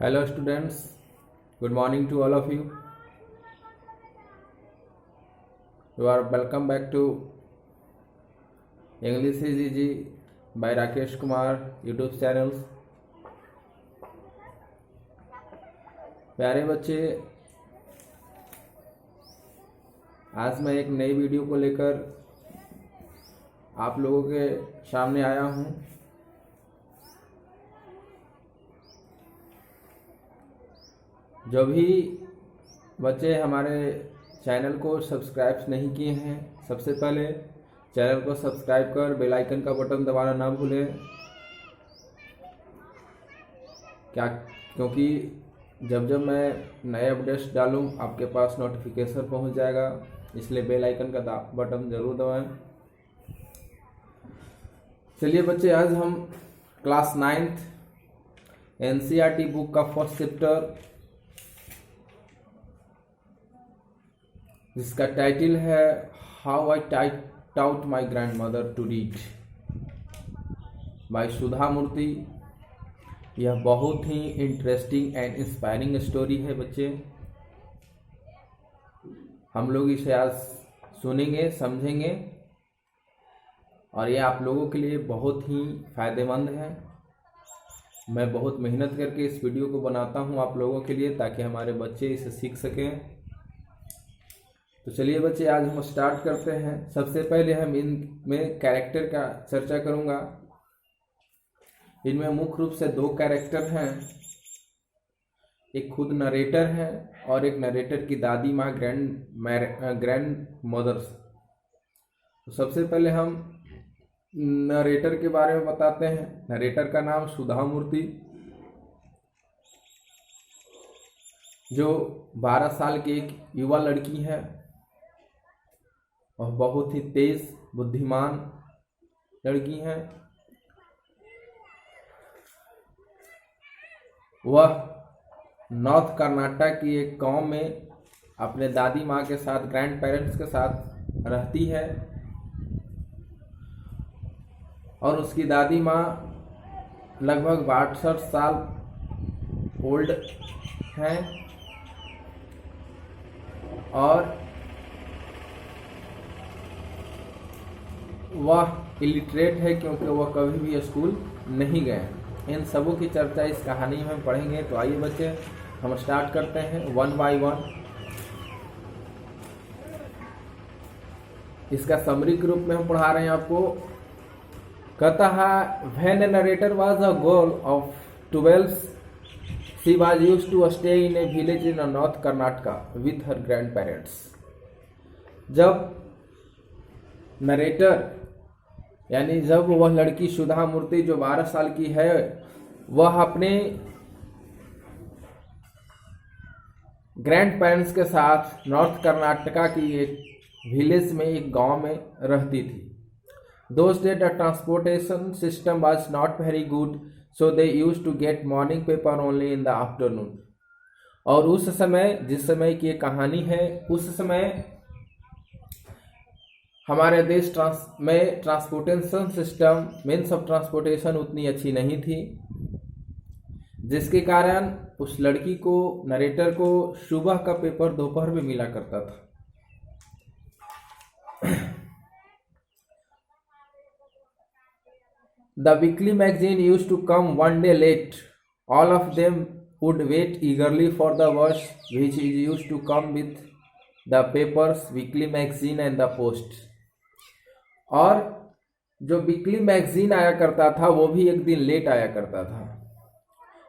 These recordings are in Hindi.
Hello students, good morning to all of you. You are welcome back to English is Easy by Rakesh Kumar YouTube channels. प्यारे बच्चे, आज मैं एक नई वीडियो को लेकर आप लोगों के सामने आया हूँ। जो भी बच्चे हमारे चैनल को सब्सक्राइब नहीं किए हैं, सबसे पहले चैनल को सब्सक्राइब कर बेल आइकन का बटन दबाना ना भूलें। क्योंकि जब जब मैं नए अपडेट्स डालूं आपके पास नोटिफिकेशन पहुंच जाएगा, इसलिए बेल आइकन का बटन ज़रूर दबाएं। चलिए बच्चे, आज हम क्लास 9th एनसीईआरटी बुक का फर्स्ट चैप्टर, जिसका टाइटल है how I taught my grand mother to read by Sudha Murthy. यह बहुत ही इंटरेस्टिंग एंड इंस्पायरिंग स्टोरी है बच्चे। हम लोग इसे आज सुनेंगे, समझेंगे और यह आप लोगों के लिए बहुत ही फायदेमंद है। मैं बहुत मेहनत करके इस वीडियो को बनाता हूं आप लोगों के लिए, ताकि हमारे बच्चे इसे सीख सकें। तो चलिए बच्चे, आज हम स्टार्ट करते हैं। सबसे पहले हम इनमें कैरेक्टर का चर्चा करूंगा। इनमें मुख्य रूप से दो कैरेक्टर हैं, एक खुद नरेटर है और एक नरेटर की दादी माँ ग्रैंड मदर्स। तो सबसे पहले हम नरेटर के बारे में बताते हैं। नरेटर का नाम सुधा मूर्ति, जो 12 साल की एक युवा लड़की है और बहुत ही तेज बुद्धिमान लड़की है। वह नॉर्थ कर्नाटक की एक गांव में अपने दादी माँ के साथ, ग्रैंड पेरेंट्स के साथ रहती है और उसकी दादी माँ लगभग 62 साल ओल्ड हैं और वह इलिटरेट है, क्योंकि वह कभी भी स्कूल नहीं गए। इन सबों की चर्चा इस कहानी में हम पढ़ेंगे। तो आइए बच्चे, हम स्टार्ट करते हैं 1 by 1। इसका समरी के रूप में हम पढ़ा रहे हैं आपको। कहता है, when a narrator was a girl of 12, she was used to stay in a village in north Karnataka with her grandparents. जब नरेटर यानी जब वह लड़की सुधा मूर्ति जो 12 साल की है, वह अपने ग्रैंड पेरेंट्स के साथ नॉर्थ कर्नाटका की एक विलेज में, एक गांव में रहती थी। Those days the transportation system was not very good, so they used to get morning paper only in the afternoon। और उस समय, जिस समय की ये कहानी है, उस समय हमारे देश में transportation system, means of transportation उतनी अच्छी नहीं थी, जिसके कारण उस लड़की को, नरेटर को, सुबह का पेपर दोपहर में मिला करता था। The weekly magazine used to come one day late. All of them would wait eagerly for the bus, which is used to come with the papers, weekly magazine and the post। और जो वीकली मैगजीन आया करता था वो भी एक दिन लेट आया करता था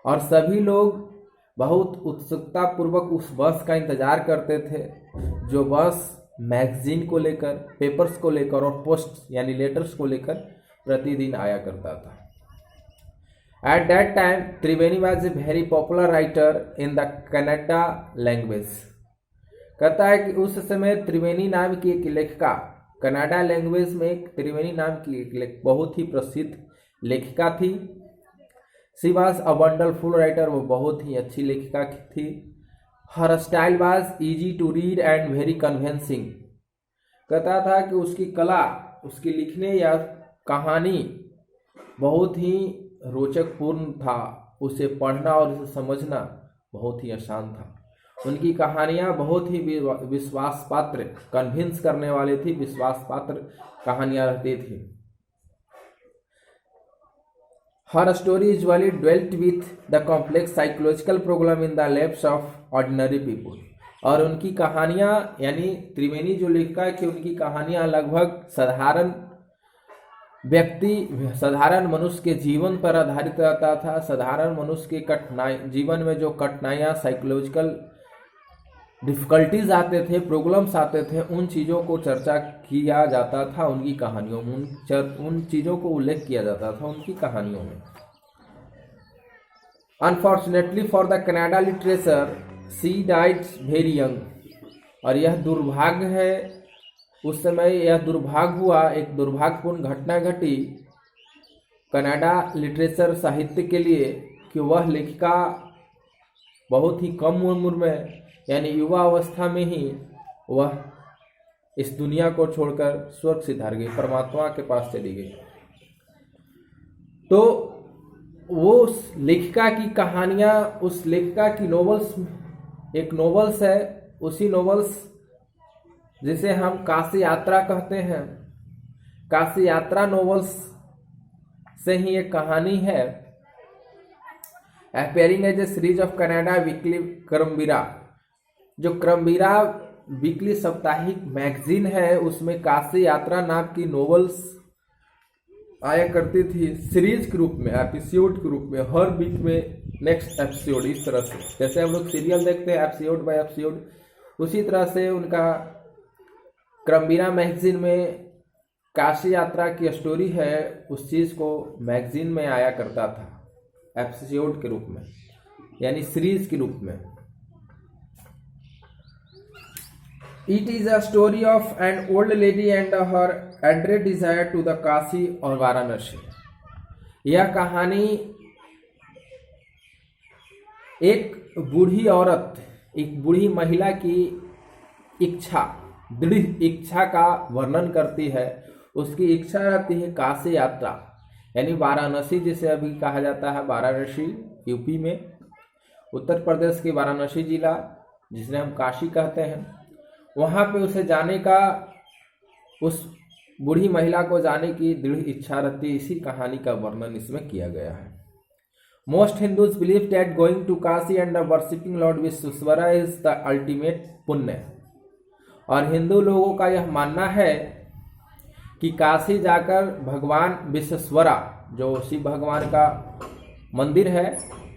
और सभी लोग बहुत उत्सुकता पूर्वक उस बस का इंतजार करते थे, जो बस मैगजीन को लेकर, पेपर्स को लेकर और पोस्ट यानी लेटर्स को लेकर प्रतिदिन आया करता था। At that time Triveni was a very popular writer in the Kannada language. कहता है कि उस समय त्रिवेणी नाम की एक लेखिका, कन्नड़ा लैंग्वेज में एक त्रिवेणी नाम की एक बहुत ही प्रसिद्ध लेखिका थी। She was a wonderful writer, वो बहुत ही अच्छी लेखिका थी। Her style was easy to read and very convincing. कहता था कि उसकी कला, उसकी लिखने या कहानी बहुत ही रोचक पूर्ण था उसे पढ़ना और उसे समझना बहुत ही आसान था। उनकी कहानियाँ बहुत ही विश्वास पात्र, कन्विंस करने वाली थी, विश्वास पात्र कहानियाँ रहती थी। Her story usually dwelt with the complex psychological problem in the lives of ordinary people। और उनकी कहानियाँ यानी त्रिवेणी जो लिखा है कि उनकी कहानियाँ लगभग साधारण व्यक्ति, साधारण मनुष्य के जीवन पर आधारित रहता था। साधारण मनुष्य के कठिनाई, जीवन में जो कठिनाइयाँ, साइकोलॉजिकल डिफिकल्टीज आते थे, प्रॉब्लम्स आते थे, उन चीज़ों को चर्चा किया जाता था उनकी कहानियों में, उन चीज़ों को उल्लेख किया जाता था उनकी कहानियों में। Unfortunately for the Canada literature she died very young. और यह दुर्भाग्य है, उस समय यह दुर्भाग्य हुआ, एक दुर्भाग्यपूर्ण घटना घटी कनाडा लिटरेचर साहित्य के लिए कि वह लेखिका बहुत ही कम उम्र में यानी युवा अवस्था में ही वह इस दुनिया को छोड़कर स्वर्ग सिधार गई, परमात्मा के पास चली गई। तो वो उस लेखिका की कहानियाँ, उस लेखिका की नॉवेल्स, एक नॉवेल्स है, उसी नॉवेल्स जिसे हम काशी यात्रा कहते हैं, काशी यात्रा नॉवेल्स से ही एक कहानी है। Appearing as a series of Kannada weekly Karmaveera, जो क्रमवीरा वीकली साप्ताहिक मैगजीन है, उसमें काशी यात्रा नाम की नॉवेल्स आया करती थी सीरीज के रूप में, एपिसोड के रूप में, हर वीक में नेक्स्ट एपिसोड, इस तरह से जैसे हम लोग सीरियल देखते हैं एपिसोड बाय एपिसोड, उसी तरह से उनका क्रमवीरा मैगजीन में काशी यात्रा की स्टोरी है, उस चीज़ को मैगजीन में आया करता था एपिसोड के रूप में, यानी सीरीज के रूप में। It is a story of an old lady and her adored desire to the Kashi और वाराणसी। यह कहानी एक बूढ़ी औरत, एक बूढ़ी महिला की इच्छा, दृढ़ इच्छा का वर्णन करती है। उसकी इच्छा रहती है काशी यात्रा, यानी वाराणसी जिसे अभी कहा जाता है, वाराणसी यूपी में, उत्तर प्रदेश की वाराणसी जिला जिसे हम काशी कहते हैं, वहाँ पे उसे जाने का, उस बूढ़ी महिला को जाने की दृढ़ इच्छा रहती है। इसी कहानी का वर्णन इसमें किया गया है। Most Hindus believe that going to Kashi and worshipping lord Vishweshwara is the ultimate punya. और हिंदू लोगों का यह मानना है कि काशी जाकर भगवान विश्वेश्वरा, जो शिव भगवान का मंदिर है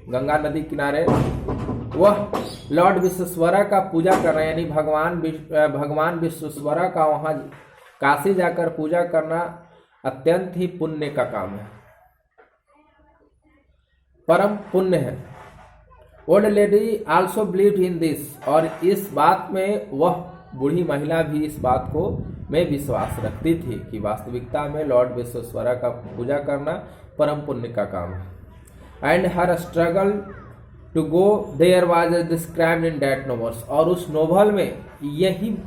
गंगा नदी किनारे, वह लॉर्ड विश्वेश्वरा का पूजा कर रहे हैं, यानी भगवान विश्वेश्वरा का वहाँ काशी जाकर पूजा करना अत्यंत ही पुण्य का काम है, परम पुण्य है। Old lady also believed in this, और इस बात में वह बूढ़ी महिला भी इस बात को में विश्वास रखती थी कि वास्तविकता में लॉर्ड विश्वेश्वरा का पूजा करना परम पुण्य का काम है। And her struggle to go there was described in that novels, और उस नोवेल में यही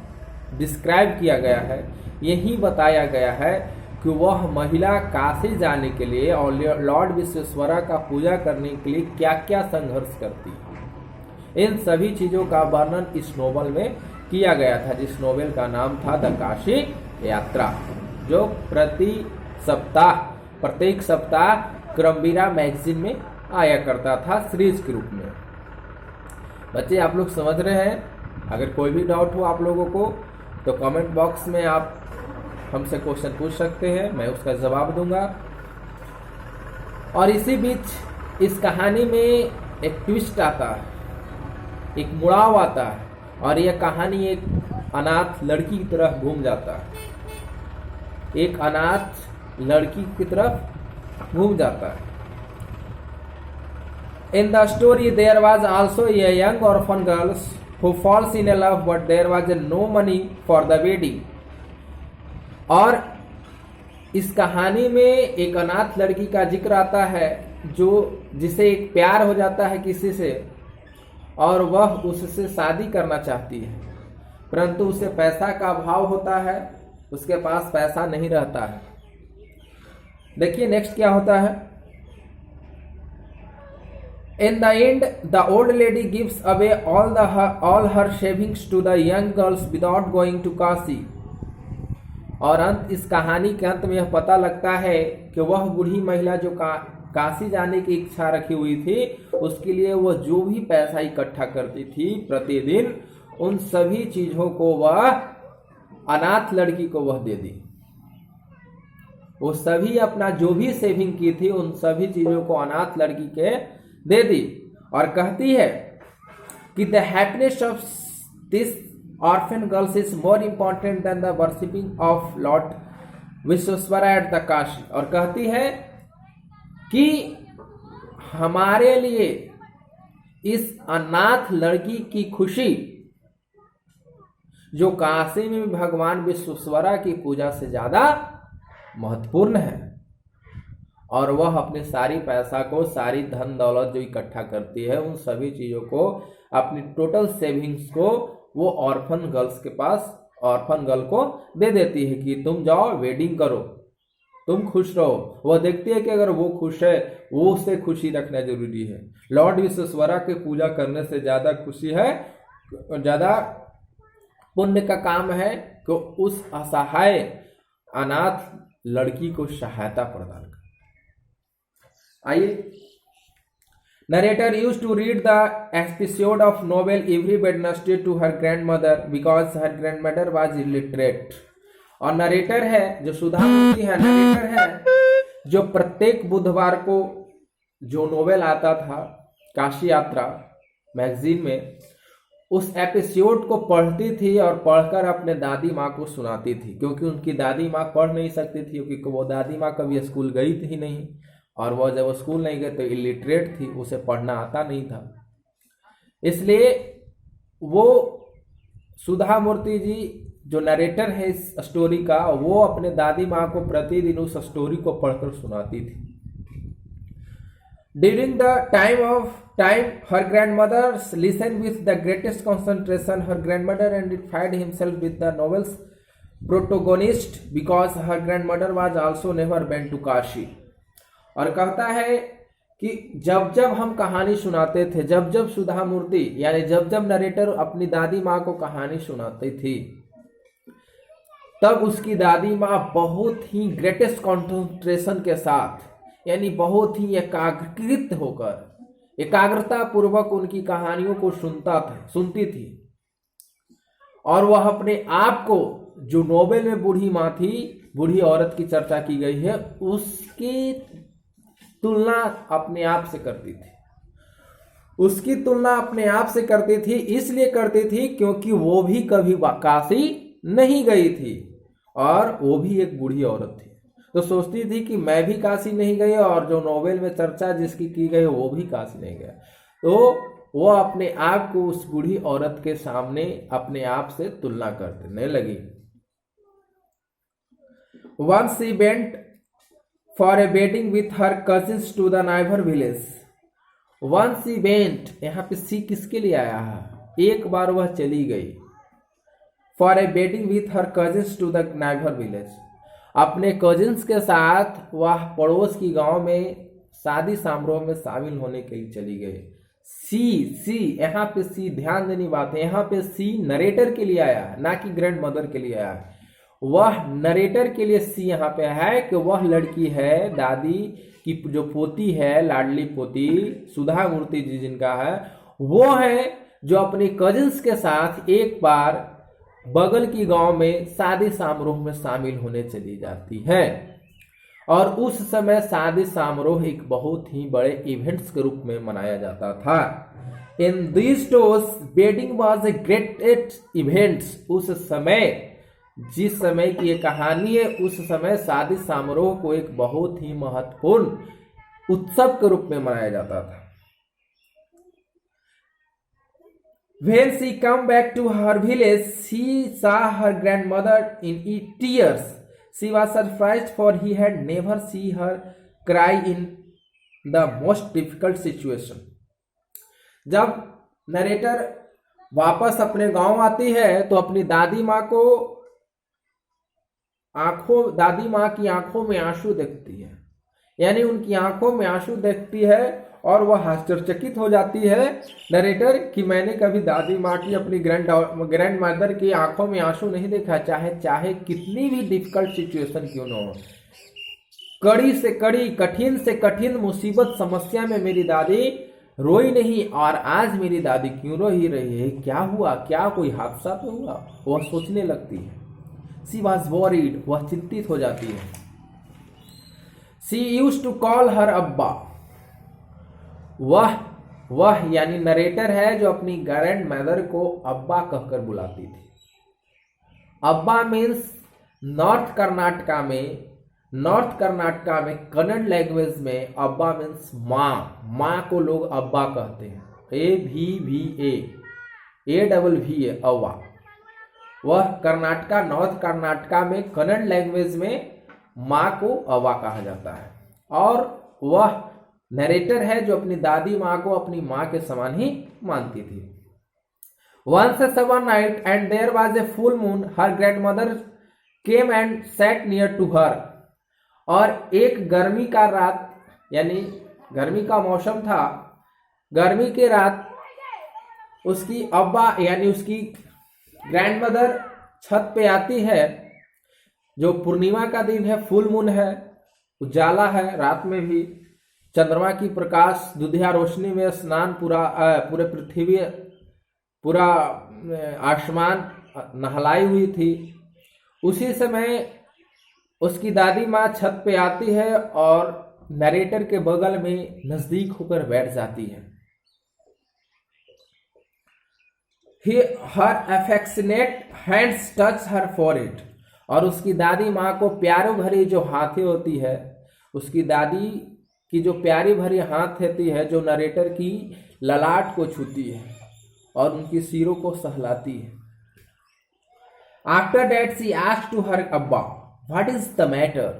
डिस्क्राइब किया गया है, यही बताया गया है कि वह महिला काशी जाने के लिए और लॉर्ड विश्वेश्वरा का पूजा करने के लिए क्या क्या संघर्ष करती है। इन सभी चीज़ों का वर्णन इस नोवेल में किया गया था, जिस नोवेल का नाम था द काशी यात्रा, जो प्रत्येक सप्ताह क्रमवीरा मैगजीन में आया करता था सीरीज के रूप में। बच्चे आप लोग समझ रहे हैं? अगर कोई भी डाउट हो आप लोगों को तो कमेंट बॉक्स में आप हमसे क्वेश्चन पूछ सकते हैं, मैं उसका जवाब दूंगा। और इसी बीच इस कहानी में एक ट्विस्ट आता है, एक मुड़ाव आता है, और यह कहानी एक अनाथ लड़की की तरफ घूम जाता है, एक अनाथ लड़की की तरफ घूम जाता है। In the story there was also a young orphan girl who falls in love, but there was no money for the wedding। और इस कहानी में एक अनाथ लड़की का जिक्र आता है जो जिसे एक प्यार हो जाता है किसी से और वह उससे शादी करना चाहती है, परंतु उसे पैसा का अभाव होता है, उसके पास पैसा नहीं रहता है। देखिए नेक्स्ट क्या होता है। In the end, the old lady gives away all her savings to the young girls without going to Kashi. और अंत इस कहानी के अंत में यह पता लगता है कि वह बूढ़ी महिला जो काशी जाने की इच्छा रखी हुई थी, उसके लिए वह जो भी पैसा इकट्ठा करती थी प्रतिदिन, उन सभी चीजों को वह अनाथ लड़की को वह दे दी। वो सभी अपना जो भी सेविंग की थी उन सभी चीजों को अनाथ लड़की के दे दी और कहती है कि the happiness of this orphan girls is more important than the worshipping of lord Vishweshwara at the Kashi. और कहती है कि हमारे लिए इस अनाथ लड़की की खुशी जो काशी में भगवान विश्वेश्वरा की पूजा से ज्यादा महत्वपूर्ण है। और वह अपने सारी पैसा को, सारी धन दौलत जो इकट्ठा करती है, उन सभी चीजों को, अपनी टोटल सेविंग्स को वो ऑर्फन गर्ल्स के पास, ऑर्फन गर्ल को दे देती है कि तुम जाओ वेडिंग करो, तुम खुश रहो। वह देखती है कि अगर वो खुश है, वो उससे खुशी रखना जरूरी है। लॉर्ड विश्वेश्वरा की पूजा करने से ज्यादा खुशी है, ज्यादा पुण्य का काम है कि उस असहाय अनाथ लड़की को सहायता प्रदान कर। आइए, narrator used to read the episode of novel every Wednesday to her grandmother because her grandmother was illiterate. और नरेटर है जो सुधा मूर्ति है, नरेटर है जो प्रत्येक बुधवार को जो नोवेल आता था काशी यात्रा मैगजीन में, उस एपिसोड को पढ़ती थी और पढ़कर अपने दादी माँ को सुनाती थी, क्योंकि उनकी दादी माँ पढ़ नहीं सकती थी, क्योंकि वो दादी माँ कभी स्कूल गई थी नहीं, और वह जब स्कूल नहीं गए तो इलिटरेट थी, उसे पढ़ना आता नहीं था। इसलिए वो सुधा मूर्ति जी जो नरेटर है इस स्टोरी का, वो अपने दादी माँ को प्रतिदिन उस स्टोरी को पढ़कर सुनाती थी। During the time, her grandmother listened with the greatest concentration. Her grandmother identified himself with the novel's protagonist because her grandmother was also never been to Kashi. और कहता है कि जब जब हम कहानी सुनाते थे, जब जब सुधा मूर्ति यानी जब जब नरेटर अपनी दादी माँ को कहानी सुनाती थी, तब उसकी दादी माँ बहुत ही ग्रेटेस्ट कॉन्सेंट्रेशन के साथ, यानी बहुत ही एकाग्रकृत होकर, एकाग्रता पूर्वक उनकी कहानियों को सुनती थी। और वह अपने आप को, जो नोवेल में बूढ़ी माँ थी, बूढ़ी औरत की चर्चा की गई है, उसकी तुलना अपने आप से करती थी। उसकी तुलना अपने आप से करती थी, इसलिए करती थी क्योंकि वो भी कभी काशी नहीं गई थी और वो भी एक बूढ़ी औरत थी। तो सोचती थी कि मैं भी काशी नहीं गई और जो नोवेल में चर्चा जिसकी की गई वो भी काशी नहीं गया। तो वो अपने आप को उस बूढ़ी औरत के सामने अपने आप से तुलना करने लगी। Once she went for a wedding with her cousins to the neighbor village. Once she went, यहाँ पे सी किसके लिए आया है? एक बार वह चली गई। For a wedding with her cousins to the neighbor village. अपने कजिन्स के साथ वह पड़ोस की गांव में शादी समारोह में शामिल होने के लिए चली गई। सी यहाँ पे सी ध्यान देनी बात है, यहाँ पे सी नरेटर के लिए आया है, ना कि ग्रैंड मदर के लिए आया है। वह नरेटर के लिए सी यहाँ पे है कि वह लड़की है, दादी की जो पोती है, लाडली पोती सुधा मूर्ति जी जिनका है, वो है जो अपने कजिन्स के साथ एक बार बगल की गांव में शादी समारोह में शामिल होने चली जाती है। और उस समय शादी समारोह एक बहुत ही बड़े इवेंट्स के रूप में मनाया जाता था। In this days wedding was a great events. उस समय, जिस समय की ये कहानी है, उस समय शादी समारोह को एक बहुत ही महत्वपूर्ण उत्सव के रूप में मनाया जाता था। When she came back to her village, she saw her grandmother in tears. She was surprised, for he had never seen her cry in the most difficult situation. जब नरेटर वापस अपने गांव आती है तो अपनी दादी माँ को दादी माँ की आंखों में आंसू देखती है, यानी उनकी आंखों में आंसू देखती है और वह आश्चर्यचकित हो जाती है नरेटर कि मैंने कभी दादी माँ की अपनी ग्रैंड मदर की आंखों में आंसू नहीं देखा, चाहे कितनी भी डिफिकल्ट सिचुएशन क्यों न हो, कड़ी से कड़ी, कठिन से कठिन मुसीबत समस्या में मेरी दादी रोई नहीं। और आज मेरी दादी क्यों रो ही रही है, क्या हुआ, क्या कोई हादसा तो हुआ, वह सोचने लगती है। शी वॉज वॉरीड, वह चिंतित हो जाती है। She used to call her abba, वह यानी नरेटर है जो अपनी ग्रैंड मदर को अब्बा कहकर बुलाती थी। अब्बा मीन्स नॉर्थ कर्नाटका में कन्नड़ लैंग्वेज में अब्बा मीन्स माँ को लोग अब्बा कहते हैं। AVVA अव्वा। वह नॉर्थ कर्नाटका में कन्नड़ लैंग्वेज में माँ को अव्वा कहा जाता है। और वह नरेटर है जो अपनी दादी माँ को अपनी माँ के समान ही मानती थी। Once a summer night and there was a full moon, her grandmother came and sat near to her। और एक गर्मी का रात, यानी गर्मी का मौसम था, गर्मी की रात उसकी अब्बा यानी उसकी ग्रैंडमदर छत पे आती है। जो पूर्णिमा का दिन है, फुल मून है, उजाला है, रात में भी चंद्रमा की प्रकाश दुधिया रोशनी में स्नान, पूरे पृथ्वी, पूरा आसमान नहलाई हुई थी। उसी समय उसकी दादी माँ छत पे आती है और नरेटर के बगल में नजदीक होकर बैठ जाती है। हर affectionate hands touch her forehead. और उसकी दादी माँ को प्यारो भरी जो हाथें होती है, उसकी दादी की जो प्यारी भरी हाथ होती है, जो नरेटर की ललाट को छूती है और उनकी सिरों को सहलाती है। After that she asked to her abba what is the matter.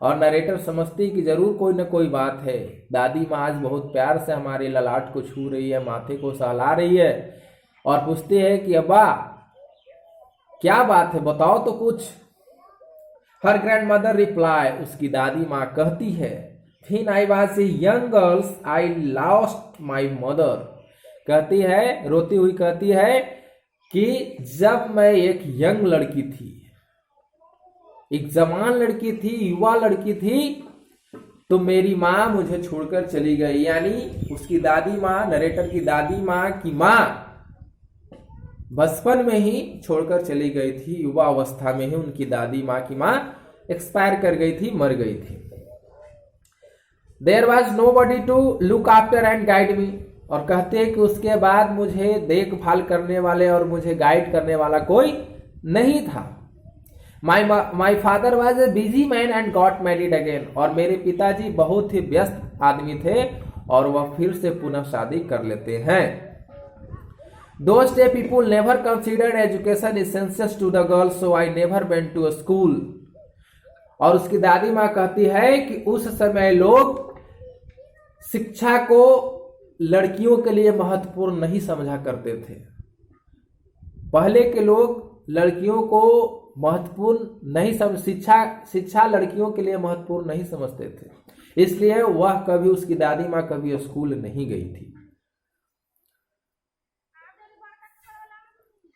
और नरेटर समझती कि जरूर कोई न कोई बात है। दादी माँ आज बहुत प्यार से हमारे ललाट को छू रही है, माथे को सहला रही है और पूछती है कि अब्बा क्या बात है, बताओ तो कुछ। हर ग्रैंड मदर रिप्लाई, उसकी दादी माँ कहती है, When I was a young girl, I lost my mother। कहती है, रोती हुई कहती है कि जब मैं एक यंग लड़की थी, एक जवान लड़की थी, युवा लड़की थी, तो मेरी माँ मुझे छोड़कर चली गई। यानी उसकी दादी माँ, नरेटर की दादी माँ की माँ बचपन में ही छोड़कर चली गई थी। युवा अवस्था में ही उनकी दादी माँ की माँ एक्सपायर कर गई थी, मर गई थी। There was nobody to look after and guide me। और कहते हैं कि उसके बाद मुझे देखभाल करने वाले और मुझे गाइड करने वाला कोई नहीं था। My father was a busy man and got married again। और मेरे पिताजी बहुत ही व्यस्त आदमी थे और वह फिर से पुनः शादी कर लेते हैं। Those day people never considered education essential to the girls, so I never went to a school। और उसकी दादी माँ कहती है कि उस समय लोग शिक्षा को लड़कियों के लिए महत्वपूर्ण नहीं समझा करते थे। पहले के लोग लड़कियों को महत्वपूर्ण नहीं समझ, शिक्षा लड़कियों के लिए महत्वपूर्ण नहीं समझते थे, इसलिए वह कभी, उसकी दादी माँ कभी स्कूल नहीं गई थी।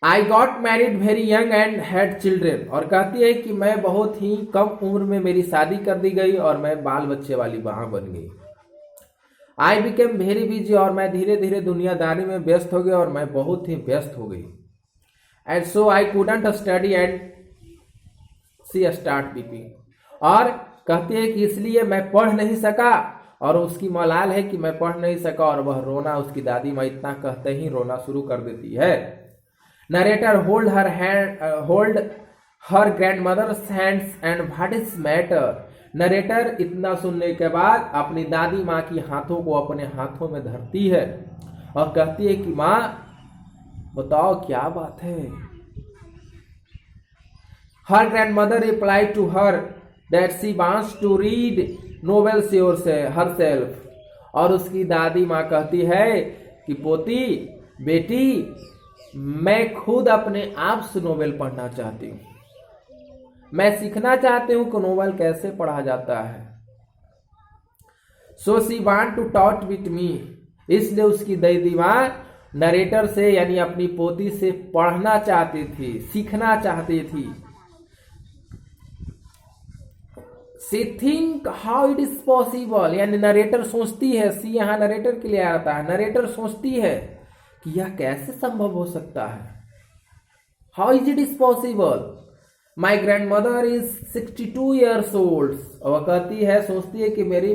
I got married very young and had children. और कहती है कि मैं बहुत ही कम उम्र में मेरी शादी कर दी गई और मैं बाल बच्चे वाली माँ बन गई। I became very busy. और मैं धीरे धीरे दुनियादारी में व्यस्त हो गई और मैं बहुत ही व्यस्त हो गई। And so I couldn't study and she start weeping. और कहती है कि इसलिए मैं पढ़ नहीं सका, और उसकी मलाल है कि मैं पढ़ नहीं सका, और वह रोना, उसकी दादी माँ इतना कहते ही रोना शुरू कर देती है। Narrator hold her grandmother's hands and what is matter. Narrator इतना सुनने के बाद अपनी दादी माँ की हाथों को अपने हाथों में धरती है और कहती है कि माँ बताओ क्या बात है। Her grandmother reply to her that she wants to read novels herself. और उसकी दादी माँ कहती है कि पोती, बेटी, मैं खुद अपने आप से नोवेल पढ़ना चाहती हूँ, मैं सीखना चाहती हूँ कि नोवेल कैसे पढ़ा जाता है। So she want to talk with me, इसलिए उसकी दादी माँ नरेटर से यानी अपनी पोती से पढ़ना चाहती थी, सीखना चाहती थी। She think how it is possible, यानी नरेटर सोचती है, सी यहाँ नरेटर के लिए आता है, नरेटर सोचती है कि यह कैसे संभव हो सकता है। How is it is possible, my grand mother is 62 years old। और वह कहती है, सोचती है कि मेरी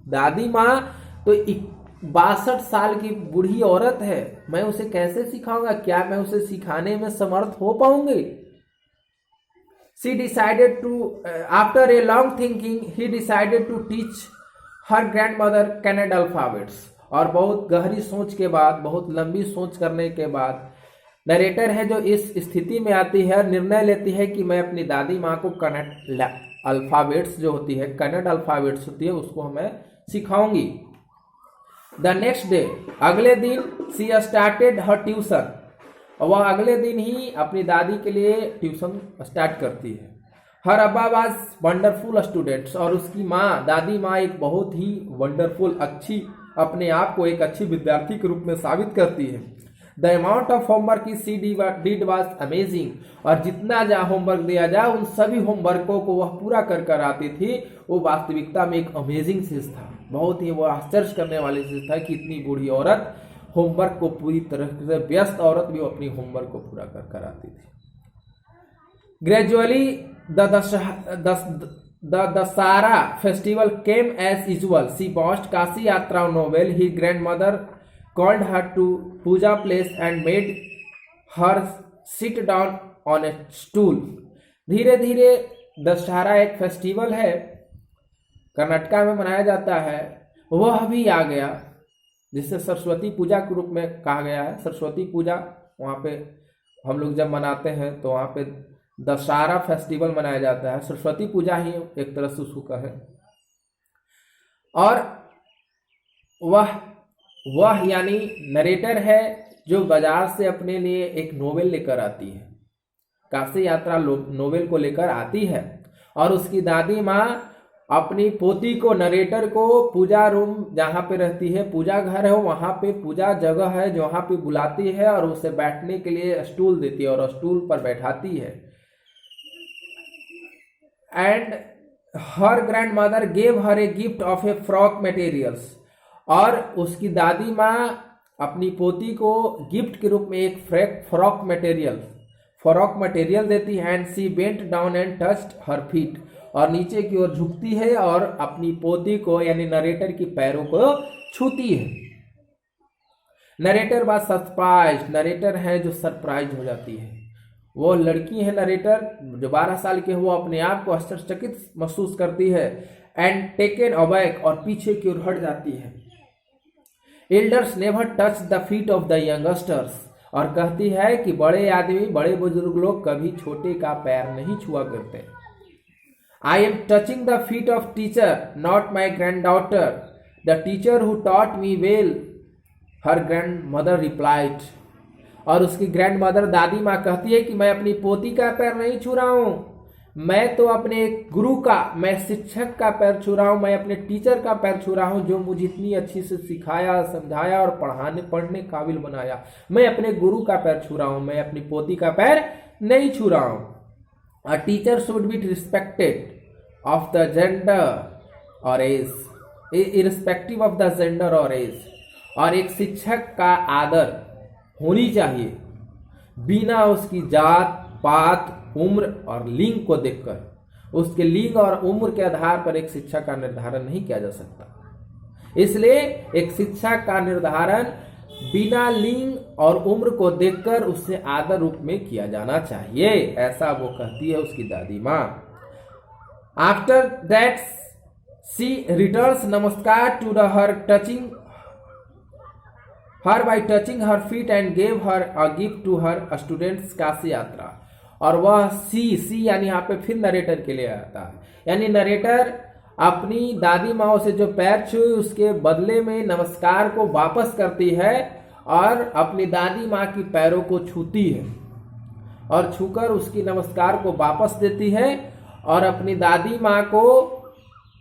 दादी माँ तो 62 साल की बूढ़ी औरत है, मैं उसे कैसे सिखाऊंगा, क्या मैं उसे सिखाने में समर्थ हो पाऊंगी। She decided to, after a long thinking, he decided to teach her grandmother Kannada alphabets। और बहुत गहरी सोच के बाद, बहुत लंबी सोच करने के बाद नरेटर है जो इस स्थिति में आती है, निर्णय लेती है कि मैं अपनी दादी माँ को कन्नड़ अल्फाबेट्स जो होती है, कन्नड़ अल्फाबेट्स होती है, उसको मैं सिखाऊंगी। द नेक्स्ट डे, अगले दिन, सी स्टार्टेड हर ट्यूशन, वह अगले दिन ही अपनी दादी के लिए ट्यूशन स्टार्ट करती है। हर अब्बा वाज वंडरफुल स्टूडेंट्स, और उसकी माँ, दादी माँ एक बहुत ही वंडरफुल, अच्छी, अपने आप को एक अच्छी विद्यार्थी के रूप में साबित करती है। The amount of homework she did was amazing, और जितना जा होमवर्क दिया जाए उन सभी होमवर्कों को वह पूरा कर आती थी। वो वास्तविकता में एक अमेजिंग चीज था, बहुत ही वो आश्चर्य करने वाली चीज था कि इतनी बूढ़ी औरत होमवर्क को पूरी तरह से, व्यस्त औरत भी अपनी होमवर्क को पूरा कर आती थी। Gradually the Dussehra festival came as usual, she watched Kashi Yatra novel, ही grand mother called her to puja place and made her sit down on a stool। धीरे धीरे दशहरा एक फेस्टिवल है, कर्नाटका में मनाया जाता है, वह भी आ गया, जिसे सरस्वती पूजा के रूप में कहा गया है। सरस्वती पूजा वहाँ पे हम लोग जब मनाते हैं तो वहाँ पे दशहरा फेस्टिवल मनाया जाता है, सरस्वती पूजा ही एक तरह से उसको कहे। और वह यानी नरेटर है जो बाजार से अपने लिए एक नोवेल लेकर आती है, काशी यात्रा नोवेल को लेकर आती है, और उसकी दादी माँ अपनी पोती को, नरेटर को, पूजा रूम जहाँ पे रहती है, पूजा घर है, वहाँ पे पूजा जगह है जहाँ पे बुलाती है और उसे बैठने के लिए स्टूल देती है और स्टूल पर बैठाती है। And her grand mother gave her a gift of A frock materials, और उसकी दादी माँ अपनी पोती को गिफ्ट के रूप में एक फ्रॉक मटेरियल देती है। And she bent down and touched her feet, और नीचे की ओर झुकती है और अपनी पोती को यानी नरेटर की पैरों को छूती है। नरेटर वाज सरप्राइज्ड, नरेटर है जो सरप्राइज हो जाती है। वो लड़की है नरेटर जो 12 साल की है, वो अपने आप को आश्चर्यचकित महसूस करती है। एंड टेकन अबैक, और पीछे की ओर हट जाती है। Elders never touch the feet of the youngsters, और कहती है कि बड़े आदमी, बड़े बुजुर्ग लोग कभी छोटे का पैर नहीं छुआ करते। I am touching the feet of teacher not my grand daughter, the teacher who taught me well, her grand mother replied, और उसकी ग्रैंड मदर दादी माँ कहती है कि मैं अपनी पोती का पैर नहीं छू रहा हूँ, मैं तो अपने गुरु का, मैं शिक्षक का पैर छू रहा हूँ, मैं अपने टीचर का पैर छू रहा हूँ जो मुझे इतनी अच्छी से सिखाया, समझाया और पढ़ने काबिल बनाया। मैं अपने गुरु का पैर छू रहा हूँ, मैं अपनी पोती का पैर नहीं छू रहा हूँ। A teacher should be respected of the gender और age, irrespective of the gender और एज, और एक शिक्षक का आदर होनी चाहिए बिना उसकी जात पात, उम्र और लिंग को देखकर। उसके लिंग और उम्र के आधार पर एक शिक्षक का निर्धारण नहीं किया जा सकता। इसलिए एक शिक्षक का निर्धारण बिना लिंग और उम्र को देखकर उससे आदर रूप में किया जाना चाहिए, ऐसा वो कहती है उसकी दादी माँ। After that she returns namaskar to the her touching her by touching her feet and gave her a gift to her students Kashi yatra. और वह सी यानी यहाँ पे फिर नरेटर के लिए आता है, यानी नरेटर अपनी दादी माँ से जो पैर छुए उसके बदले में नमस्कार को वापस करती है और अपनी दादी माँ की पैरों को छूती है और छूकर उसकी नमस्कार को वापस देती है और अपनी दादी माँ को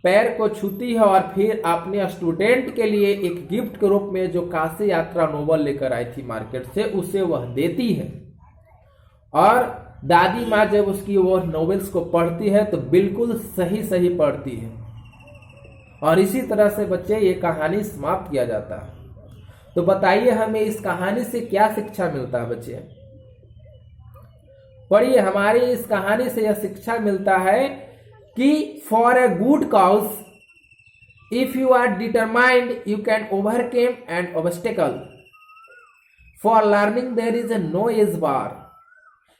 पैर को छूती है और फिर अपने स्टूडेंट के लिए एक गिफ्ट के रूप में जो काशी यात्रा नोवेल लेकर आई थी मार्केट से, उसे वह देती है। और दादी माँ जब उसकी वो नॉवेल्स को पढ़ती है तो बिल्कुल सही सही पढ़ती है। और इसी तरह से बच्चे ये कहानी समाप्त किया जाता है। तो बताइए हमें इस कहानी से क्या शिक्षा मिलता है बच्चे? पढ़िए, हमारी इस कहानी से यह शिक्षा मिलता है कि for a good cause if you are determined you can overcome an obstacle, for learning there is a no age bar.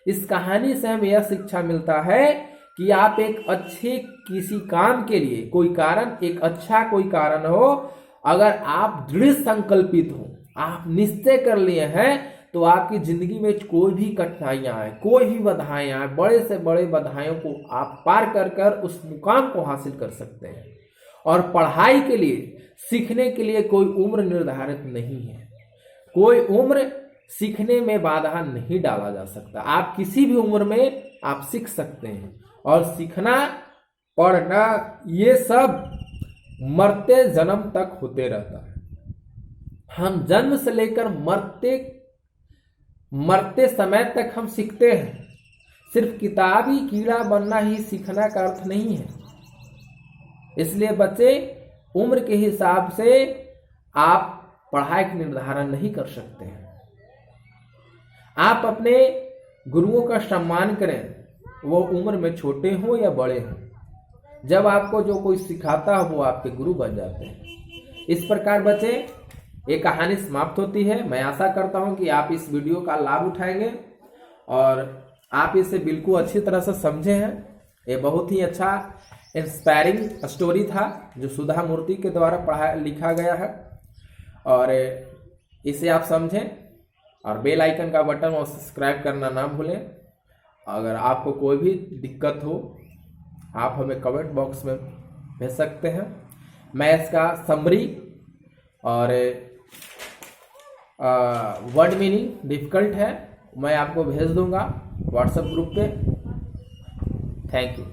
इस कहानी से हमें यह शिक्षा मिलता है कि आप एक अच्छे किसी काम के लिए कोई कारण, एक अच्छा कोई कारण हो, अगर आप दृढ़ संकल्पित हो, आप निश्चय कर लिए हैं, तो आपकी जिंदगी में कोई भी कठिनाइयां आए, कोई भी बाधाएं आए, बड़े से बड़े बाधाओं को आप पार कर कर उस मुकाम को हासिल कर सकते हैं। और पढ़ाई के लिए, सीखने के लिए कोई उम्र निर्धारित नहीं है। कोई उम्र सीखने में बाधा नहीं डाला जा सकता। आप किसी भी उम्र में आप सीख सकते हैं। और सीखना, पढ़ना, ये सब मरते जन्म तक होते रहता है। हम जन्म से लेकर मरते समय तक हम सीखते हैं। सिर्फ किताबी कीड़ा बनना ही सीखना का अर्थ नहीं है। इसलिए बच्चे, उम्र के हिसाब से आप पढ़ाई का निर्धारण नहीं कर सकते हैं। आप अपने गुरुओं का सम्मान करें, वो उम्र में छोटे हों या बड़े हों। जब आपको जो कोई सिखाता है वो आपके गुरु बन जाते हैं। इस प्रकार बच्चे, ये कहानी समाप्त होती है। मैं आशा करता हूं कि आप इस वीडियो का लाभ उठाएंगे और आप इसे बिल्कुल अच्छी तरह से समझे हैं। ये बहुत ही अच्छा इंस्पायरिंग स्टोरी था जो सुधा मूर्ति के द्वारा लिखा गया है। और इसे आप समझें और बेल आइकन का बटन और सब्सक्राइब करना ना भूलें। अगर आपको कोई भी दिक्कत हो, आप हमें कमेंट बॉक्स में भेज सकते हैं। मैं इसका समरी और वर्ड मीनिंग डिफिकल्ट है, मैं आपको भेज दूंगा व्हाट्सएप ग्रुप पे। Thank you.